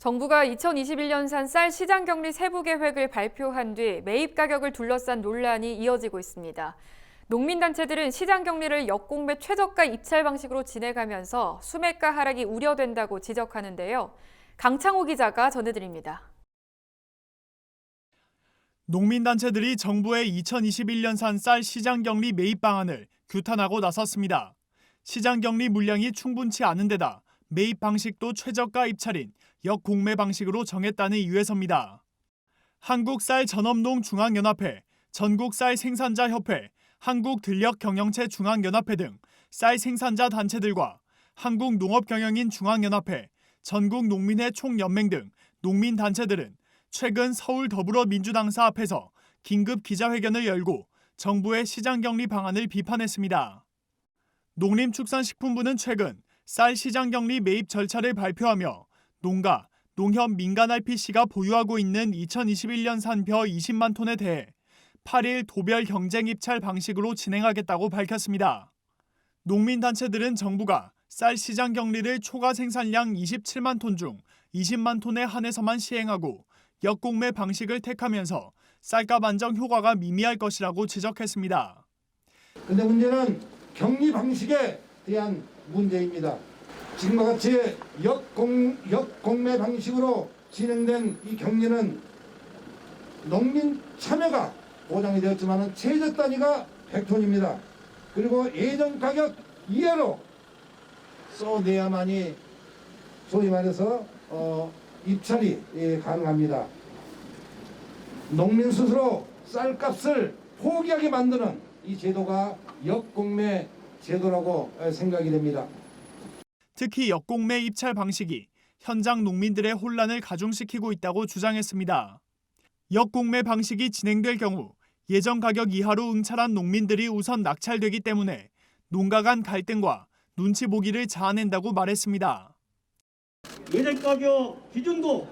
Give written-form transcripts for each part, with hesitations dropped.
정부가 2021년산 쌀 시장격리 세부 계획을 발표한 뒤 매입 가격을 둘러싼 논란이 이어지고 있습니다. 농민단체들은 시장격리를 역공매 최저가 입찰 방식으로 진행하면서 수매가 하락이 우려된다고 지적하는데요. 강창호 기자가 전해드립니다. 농민단체들이 정부의 2021년산 쌀 시장격리 매입 방안을 규탄하고 나섰습니다. 시장격리 물량이 충분치 않은 데다 매입 방식도 최저가 입찰인 역공매 방식으로 정했다는 이유에서입니다. 한국쌀전업농중앙연합회, 전국쌀생산자협회, 한국들력경영체 중앙연합회 등 쌀 생산자 단체들과 한국농업경영인 중앙연합회, 전국농민회 총연맹 등 농민단체들은 최근 서울 더불어민주당사 앞에서 긴급 기자회견을 열고 정부의 시장격리 방안을 비판했습니다. 농림축산식품부는 최근 쌀 시장격리 매입 절차를 발표하며 농가, 농협 민간 RPC가 보유하고 있는 2021년 산벼 20만 톤에 대해 8일 도별 경쟁 입찰 방식으로 진행하겠다고 밝혔습니다. 농민단체들은 정부가 쌀 시장 격리를 초과 생산량 27만 톤 중 20만 톤에 한해서만 시행하고 역공매 방식을 택하면서 쌀값 안정 효과가 미미할 것이라고 지적했습니다. 그런데 문제는 격리 방식에 대한 문제입니다. 지금과 같이 역공매 방식으로 진행된 이 격리는 농민 참여가 보장이 되었지만 최저 단위가 100톤입니다. 그리고 예정 가격 이하로 써내야만이 소위 말해서 입찰이 가능합니다. 농민 스스로 쌀값을 포기하게 만드는 이 제도가 역공매 제도라고 생각이 됩니다. 특히 역공매 입찰 방식이 현장 농민들의 혼란을 가중시키고 있다고 주장했습니다. 역공매 방식이 진행될 경우 예정 가격 이하로 응찰한 농민들이 우선 낙찰되기 때문에 농가 간 갈등과 눈치 보기를 자아낸다고 말했습니다. 예정 가격 기준도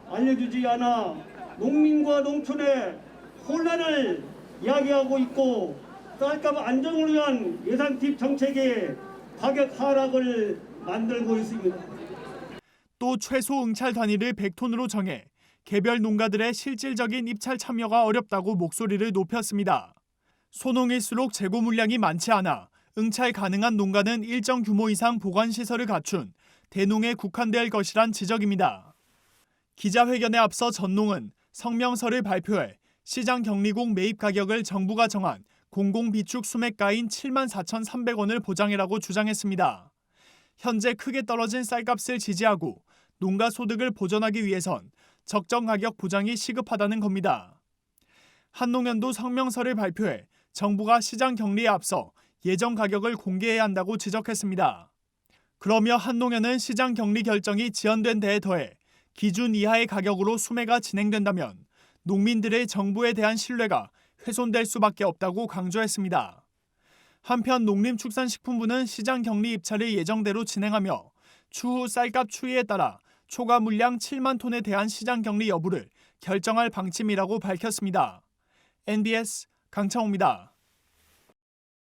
알려주지 않아 농민과 농촌의 혼란을 이야기하고 있고 쌀값 안정을 위한 예산투입 정책에 가격 하락을 만들고 있습니다. 또 최소 응찰 단위를 100톤으로 정해 개별 농가들의 실질적인 입찰 참여가 어렵다고 목소리를 높였습니다. 소농일수록 재고 물량이 많지 않아 응찰 가능한 농가는 일정 규모 이상 보관시설을 갖춘 대농에 국한될 것이란 지적입니다. 기자회견에 앞서 전농은 성명서를 발표해 시장격리국 매입 가격을 정부가 정한 공공비축 수매가인 74,300원을 보장해라고 주장했습니다. 현재 크게 떨어진 쌀값을 지지하고 농가 소득을 보전하기 위해선 적정 가격 보장이 시급하다는 겁니다. 한농연도 성명서를 발표해 정부가 시장 격리에 앞서 예정 가격을 공개해야 한다고 지적했습니다. 그러며 한농연은 시장 격리 결정이 지연된 데에 더해 기준 이하의 가격으로 수매가 진행된다면 농민들의 정부에 대한 신뢰가 훼손될 수밖에 없다고 강조했습니다. 한편 농림축산식품부는 시장 격리 입찰을 예정대로 진행하며 추후 쌀값 추이에 따라 초과 물량 7만 톤에 대한 시장 격리 여부를 결정할 방침이라고 밝혔습니다. NBS 강창호입니다.